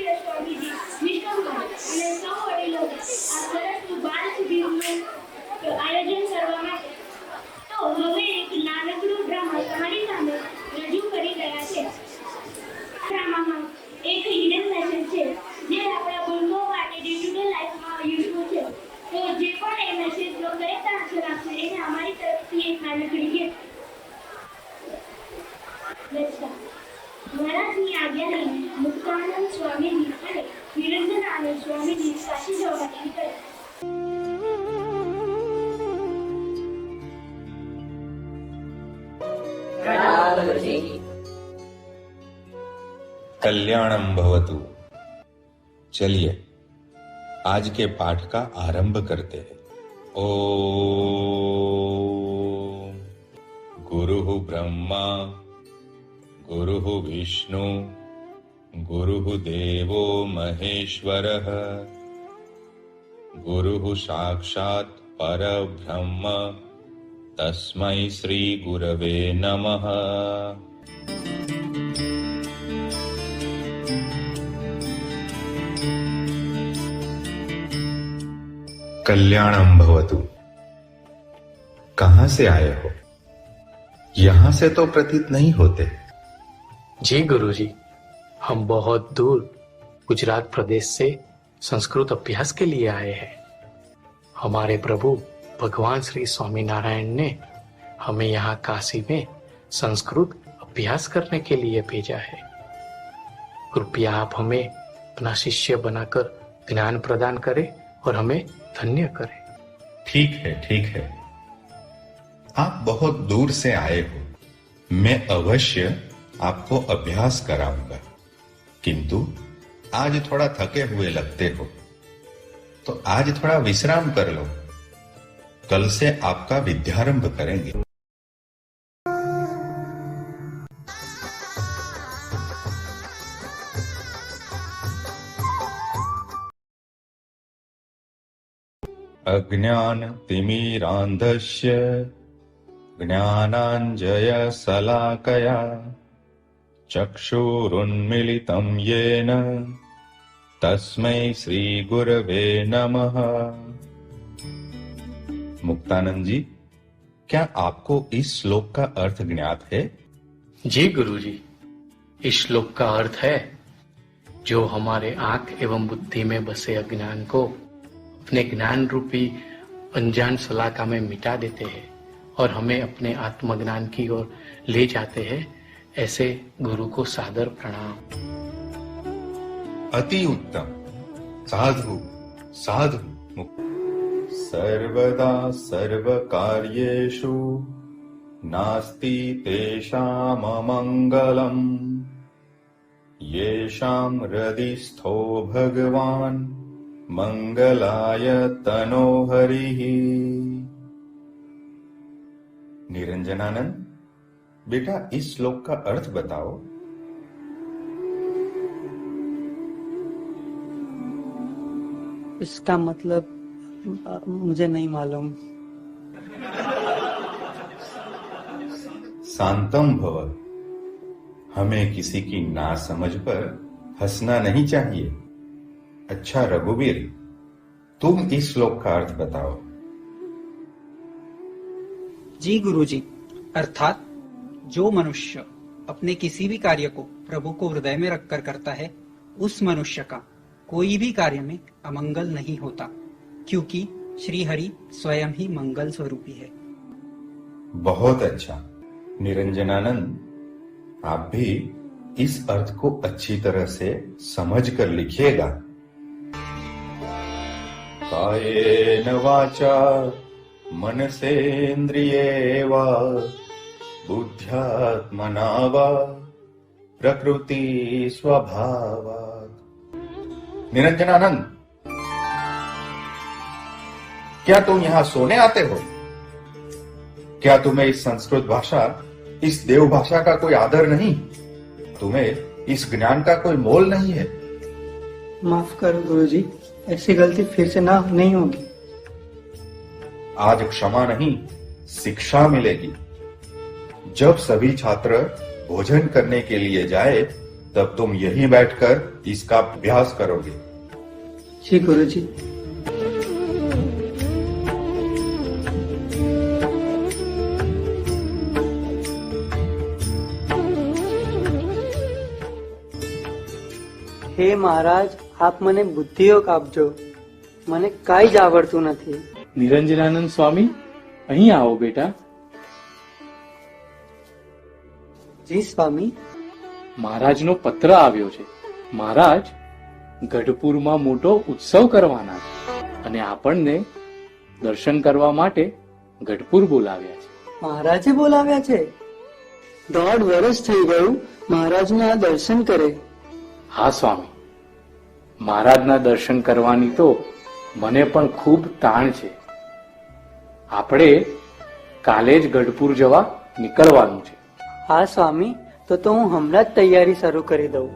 પૂજ્ય સ્વામીજી વિશ્વભાઈ અને સૌ વડીલો આ સરસ બાળ શિબિરનું આયોજન કરવા માટે તો હવે એક નાનકડું ડ્રામા તમારી સામે રજૂ કરી રહ્યા છે. ડ્રામામાં એક હિડન મેસેજ છે જે આપણા બુલબો માટે ડે ટુ ડે લાઈફમાં યુઝફુલ છે. તો જે પણ એ મેસેજનો કરેક્ટ આન્સર આપશે એને અમારી તરફથી એક નાનકડી ગિફ્ટ. મહારાજની આજ્ઞા લઈને મુક્તાનંદ સ્વામીજી અને નિરંજનાનંદ સ્વામીજી કાશી જવા નીકળ્યા. कल्याणम भवतु। चलिए आज के पाठ का आरंभ करते हैं। ओम गुरुः ब्रह्मा गुरुः विष्णु गुरुः देवो महेश्वरः गुरुः साक्षात् परब्रह्म तस्मै श्री गुरवे नमः। कल्याणम भवतु। कहां से आए हो? यहां से तो प्रतीत नहीं होते। जी गुरुजी, हम बहुत दूर गुजरात प्रदेश से संस्कृत अभ्यास के लिए आए हैं। हमारे प्रभु भगवान श्री स्वामीनारायण ने हमें यहाँ काशी में संस्कृत अभ्यास करने के लिए भेजा है। कृपया आप हमें अपना शिष्य बनाकर ज्ञान प्रदान करें और हमें धन्य करें। ठीक है। आप बहुत दूर से आए हो, मैं अवश्य आपको अभ्यास कराऊंगा, किंतु आज थोड़ा थके हुए लगते हो तो आज थोड़ा विश्राम कर लो। कल से आपका विद्यारंभ करेंगे। अज्ञान तिमिरान्धस्य ज्ञानाञ्जय शलाकया चक्षुरुन्मीलितं येन तस्मै श्री गुरवे नमः। मुक्तानंद जी, क्या आपको इस श्लोक का अर्थ ज्ञात है? जी गुरुजी, इस श्लोक का अर्थ है, जो हमारे आंख एवं बुद्धि में बसे अज्ञान को अपने ज्ञान रूपी अनजान सलाका में मिटा देते हैं और हमें अपने आत्मज्ञान की ओर ले जाते हैं, ऐसे गुरु को सादर प्रणाम। अति उत्तम। साधु साधु। सर्वदा सर्वकार्येषु नास्ति तेषाममङ्गलम् येषां हृदिस्थो भगवान् मंगलाय तनो हरिः। निरंजनानंद, बेटा इस श्लोक का अर्थ बताओ। इसका मतलब मुझे नहीं मालूम। शांतम भव। हमें किसी की नासमझ पर हंसना नहीं चाहिए। अच्छा रघुवीर, तुम इस श्लोक का अर्थ बताओ। जी गुरुजी, अर्थात जो मनुष्य अपने किसी भी कार्य को प्रभु को हृदय में रखकर करता है, उस मनुष्य का कोई भी कार्य में अमंगल नहीं होता, क्योंकि श्री हरि स्वयं ही मंगल स्वरूपी है। बहुत अच्छा। निरंजनानंद, आप भी इस अर्थ को अच्छी तरह से समझ कर लिखिएगा। कायेन वाचा मनसेन्द्रिये वा बुद्ध्यात्मना वा प्रकृति स्वभावात्। निरंजनानंद, क्या तुम यहाँ सोने आते हो? क्या तुम्हें इस संस्कृत भाषा, इस देव भाषा का कोई आदर नहीं? तुम्हें इस ज्ञान का कोई मोल नहीं है? माफ करो गुरुजी, ऐसी गलती फिर से नहीं होगी। आज क्षमा नहीं, शिक्षा मिलेगी। जब सभी छात्र भोजन करने के लिए जाए तब तुम यहीं बैठकर इसका अभ्यास करोगे। जी गुरुजी। હે મહારાજ, આપ મને બુદ્ધિયોગ આપજો, મને કાંઈ જ આવડતું નથી. નિરંજનાનંદ સ્વામી, અહીં આવો બેટા. જી સ્વામી. મહારાજનો પત્ર આવ્યો છે. મહારાજ ગઢપુરમાં મોટો ઉત્સવ કરવાના છે અને આપણને દર્શન કરવા માટે ગઢપુર બોલાવ્યા છે. મહારાજે બોલાવ્યા છે? 1.5 વર્ષ થઈ ગયું મહારાજના દર્શન કરે. હા સ્વામી, મહારાજના દર્શન કરવાની તો મને પણ ખૂબ તાણ છે. આપણે કાલે જ ગઢપુર જવા નીકળવાનું છે. હા સ્વામી, તો હું હમણાં જ તૈયારી શરૂ કરી દઉં.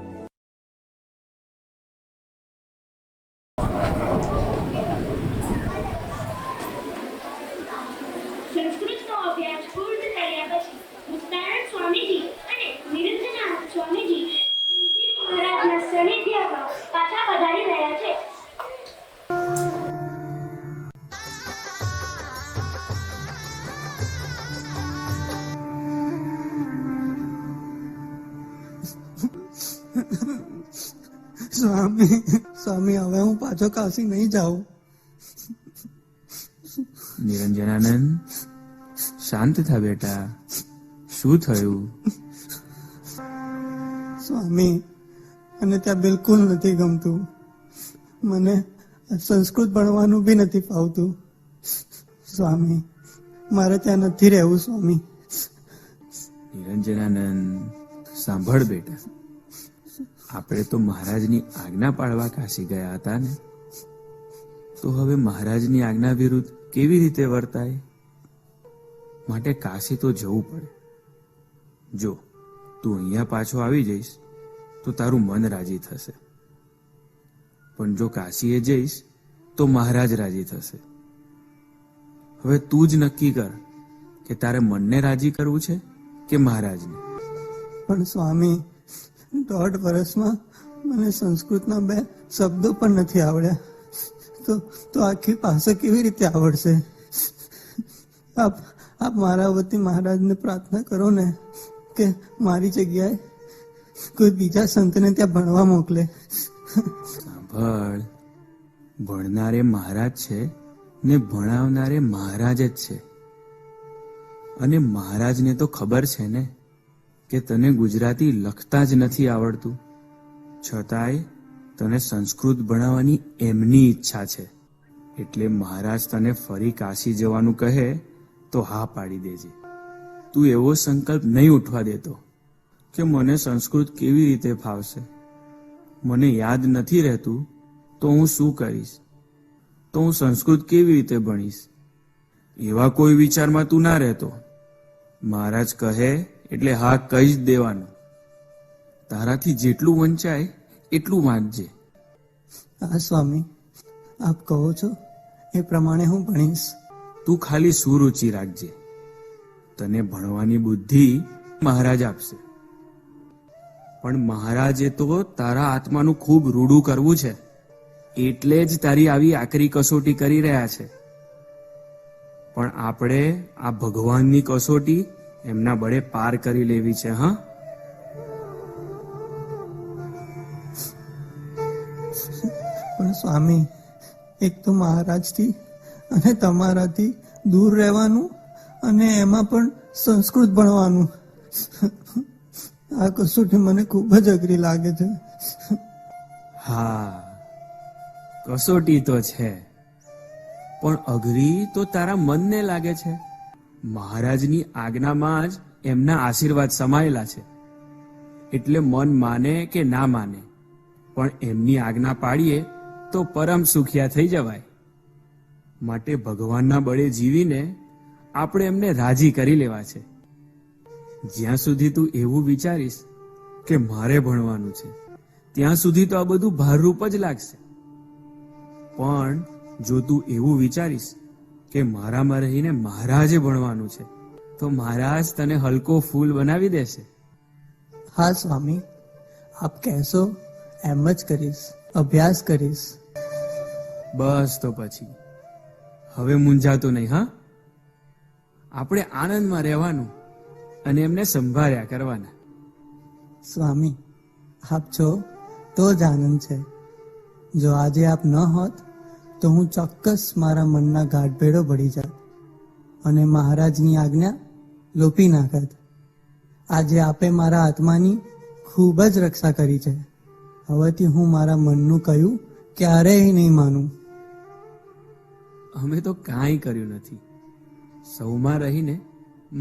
સંસ્કૃતનો અભ્યાસ પૂર્ણ કર્યા પછી મુક્તાનંદ સ્વામીજી અને નિરંજનાનંદ સ્વામીજી શ્રીજી મહારાજના સાનિધ્યમાં પાછા પધારી રહ્યા છે. સ્વામી, હવે હું પાછો કાશી નહીં જાઉં. નિરંજનાનંદ, શાંત થા બેટા. શું થયું? સ્વામી, મને ત્યાં બિલકુલ નથી ગમતું. મને સંસ્કૃત ભણવાનું બી નથી ફાવતું. સ્વામી, મારે ત્યાં નથી રહેવું. સ્વામી. નિરંજનાનંદ, સાંભળ બેટા. આપણે તો મહારાજની આજ્ઞા પાળવા કાશી ગયા હતા ને, તો હવે મહારાજની આજ્ઞા વિરુદ્ધ કેવી રીતે વર્તાય? માટે કાશી તો જવું પડે. જો તું અહીંયા પાછો આવી જઈશ તો તારું મન રાજી થશે, પણ જો કાશીએ જઈશ તો મહારાજ રાજી થશે. હવે તું જ નક્કી કર કે તારે મનને રાજી કરવું છે કે મહારાજને. પણ સ્વામી, 1.5 વર્ષમાં મને સંસ્કૃતના 2 શબ્દો પણ નથી આવડ્યા, તો આખી પાસે કેવી રીતે આવડશે? આપ મારા વતી મહારાજને પ્રાર્થના કરો ને કે મારી જગ્યાએ કોઈ બીજા સંતને ત્યાં ભણવા મોકલે. સાંભળ, ભણનારે મહારાજ છે ને ભણાવનારે મહારાજ જ છે. અને મહારાજને તો ખબર છે ને કે તને ગુજરાતી લખતા જ નથી આવડતું, છતાંય તને સંસ્કૃત ભણાવવાની એમની ઈચ્છા છે. એટલે મહારાજ તને ફરી કાશી જવાનું કહે તો હા પાડી દેજે. તું એવો સંકલ્પ નહીં ઉઠવા દેતો કે મને સંસ્કૃત કેવી રીતે ફાવશે, મને યાદ નથી રહેતું તો હું શું કરીશ, તો હું સંસ્કૃત કેવી રીતે ભણીશ, એવા કોઈ વિચારમાં તું ના રહેતો. મહારાજ કહે એટલે હા કહી જ દેવાનું. તારાથી જેટલું વંચાય એટલું વાંચજે. હા સ્વામી, આપ કહો છો એ પ્રમાણે હું ભણીશ. તું ખાલી સુરુચિ રાખજે. તને ભણવાની બુદ્ધિ મહારાજ આપશે, પણ મહારાજે તો તારા આત્માનું ખૂબ રૂડું કરવું છે, એટલે જ તારી આવી આકરી કસોટી કરી રહ્યા છે. પણ આપણે આ ભગવાનની કસોટી એમના બળે પાર કરી લેવી છે. હા, પણ સ્વામી, એક તો મહારાજથી અને તમારાથી દૂર રહેવાનું અને એમાં પણ સંસ્કૃત ભણવાનું, આ કસોટી મને ખૂબ જ અઘરી લાગે છે. હા, કસોટી તો છે, પણ અઘરી તો તારા મનને લાગે છે. મહારાજની આજ્ઞામાં જ એમના આશીર્વાદ સમાયેલા છે, એટલે મન માને કે ના માને પણ એમની આજ્ઞા પાડીએ તો પરમ સુખિયા થઈ જવાય. માટે ભગવાનના બળે જીવીને આપણે એમને રાજી કરી લેવા છે. જ્યાં સુધી તું એવું વિચારીશ કે મારે ભણવાનું છે, ત્યાં સુધી તો આ બધું ભારરૂપ જ લાગશે. પણ જો તું એવું વિચારીશ કે મારામાં રહીને મહારાજે ભણવાનું છે, તો મહારાજ તને હલકો ફૂલ બનાવી દેશે. હા સ્વામી, આપ કહેશો એમ જ કરીશ, અભ્યાસ કરીશ. બસ તો પછી હવે મૂંઝાતો નહીં. હા, આપણે આનંદમાં રહેવાનું અને એમને સંભાળ્યા કરવાના. સ્વામી, આપ છો તો જ આનંદ છે. જો આજે આપ ન હોત તો હું ચોક્કસ મારા મનના ગાંઠભેડો ભળી જાત અને મહારાજની આજ્ઞા લોપી નાખત. આજે આપે મારા આત્માની ખૂબ જ રક્ષા કરી છે. હવેથી હું મારા મનનું કહ્યું ક્યારેય નહીં માનું. અમે તો કાંઈ કર્યું નથી. સૌમાં રહીને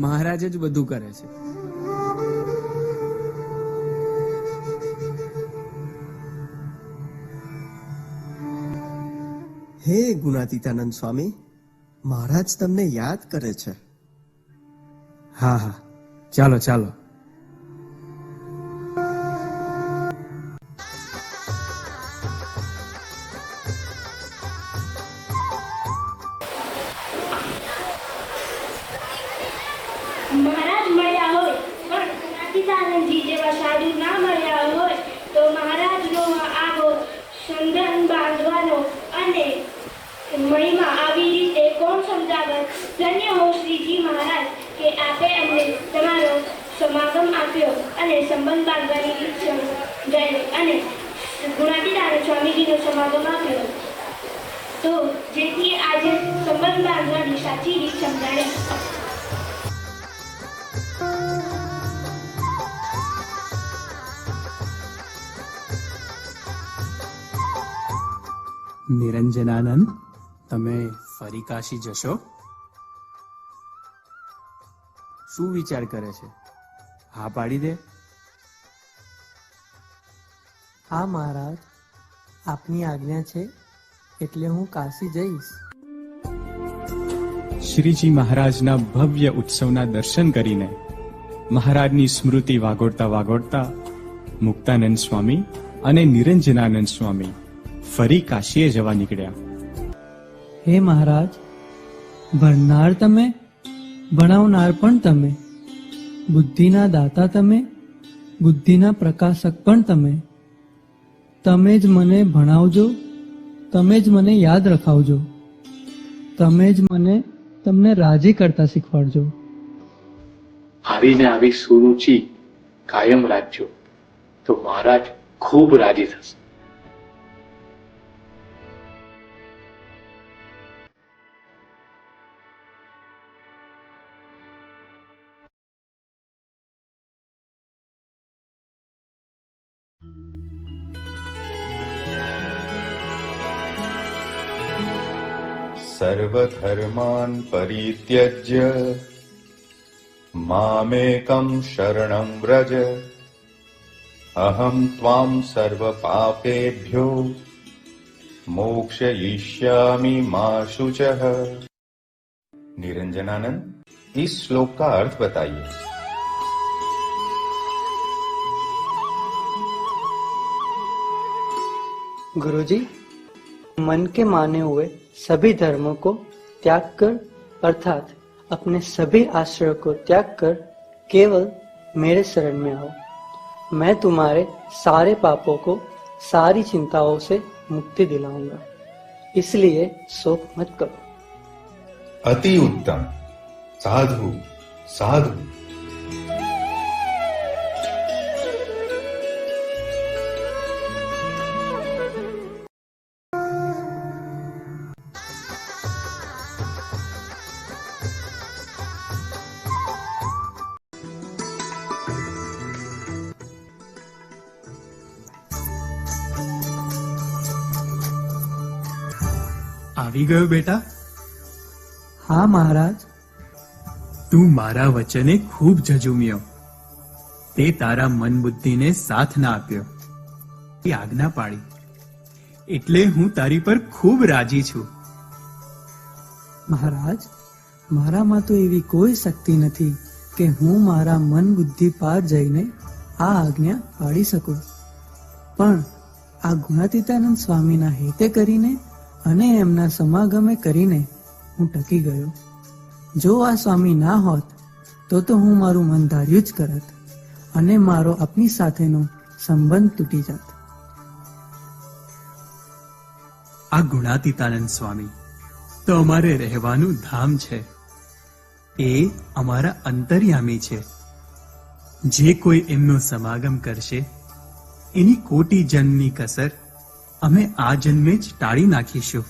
મહારાજ જ બધું કરે છે. હે ગુણાતીતાનંદ સ્વામી, મહારાજ તમને યાદ કરે છે. હા હા, ચાલો ચાલો. મહારાજ મળ્યા હોય પણ ગુણાતીતાનંદજી જેવા સાધુ ના મળ્યા હોય તો મહારાજનો આવો સંધાન બાંધવાનો અને મહિમા આવી રીતે કોણ સમજાવે? ધન્ય હો શ્રીજી મહારાજ કે આપે અમને તમારો સમાગમ આપ્યો અને સંબંધ બાંધવાની રીત સમજાવી અને ગુણાતીતાનંદ સ્વામીજીનો સમાગમ આપ્યો, તો જેથી આજે સંબંધ બાંધવાની સાચી રીત સમજાવી. નિરંજનાનંદ, તમે ફરી કાશી જશો? શું વિચાર કરે છે? હા પાડી દે. હા મહારાજ, આપની આજ્ઞા છે એટલે હું કાશી જઈશ. શ્રીજી મહારાજના ભવ્ય ઉત્સવના દર્શન કરીને મહારાજની સ્મૃતિ વાગોળતા વાગોળતા મુક્તાનંદ સ્વામી અને નિરંજનાનંદ સ્વામી ફરી કાશીએ જવા નીકળ્યા. હે મહારાજ, ભણનાર તમે, ભણાવનાર પણ તમે, બુદ્ધિના દાતા તમે, બુદ્ધિના પ્રકાશક પણ તમે. તમે જ મને ભણાવજો, તમે જ મને યાદ રખાવજો, તમે જ મને તમને રાજી કરતા શીખવાડજો. આવીને આવી સુરુચિ કાયમ રાખજો તો મહારાજ ખૂબ રાજી થશે. सर्वधर्मान् परित्यज्य मामेकं शरणं व्रज अहं त्वां सर्वपापेभ्यो मोक्षयिष्यामि मा शुचः. निरंजनानंद, इस श्लोक का अर्थ बताइए. गुरुजी, मन के माने हुए सभी धर्मों को त्याग कर, अर्थात अपने सभी आश्रय को त्याग कर केवल मेरे शरण में आओ. मैं तुम्हारे सारे पापों को, सारी चिंताओं से मुक्ति दिलाऊंगा. इसलिए शोक मत करो. अति उत्तम. साधु साधु. આવી ગયો બેટા? હા મહારાજ. તું મારા વચને ખૂબ ઝઝુમ્યો. તે તારા મન બુદ્ધિને સાથ ના આપ્યો, એ આજ્ઞા પાડી, એટલે હું તારી પર ખૂબ રાજી છું. મહારાજ, મારામાં તો એવી કોઈ શક્તિ નથી કે હું મારા મન બુદ્ધિ પાર જઈને આ આજ્ઞા પાડી શકું. પણ આ ગુણાતીતાનંદ સ્વામીના હેતે કરીને અને એમના સમાગમે કરીને હું ટકી ગયો. જો આ સ્વામી ના હોત તો હું મારું મન ધાર્યું જ કરત અને મારો આપની સાથેનો સંબંધ તૂટી જાત. આ ગુણાતીતાનંદ સ્વામી તો અમારે રહેવાનું ધામ છે. એ અમારા અંતર્યામી છે. જે કોઈ એમનો સમાગમ કરશે એની કોટી જન્મની કસર અમે આ જન્મે જ ટાળી નાખીશું.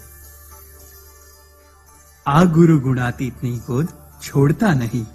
આ ગુરુ ગુણાતીતની ગોદ છોડતા નહીં.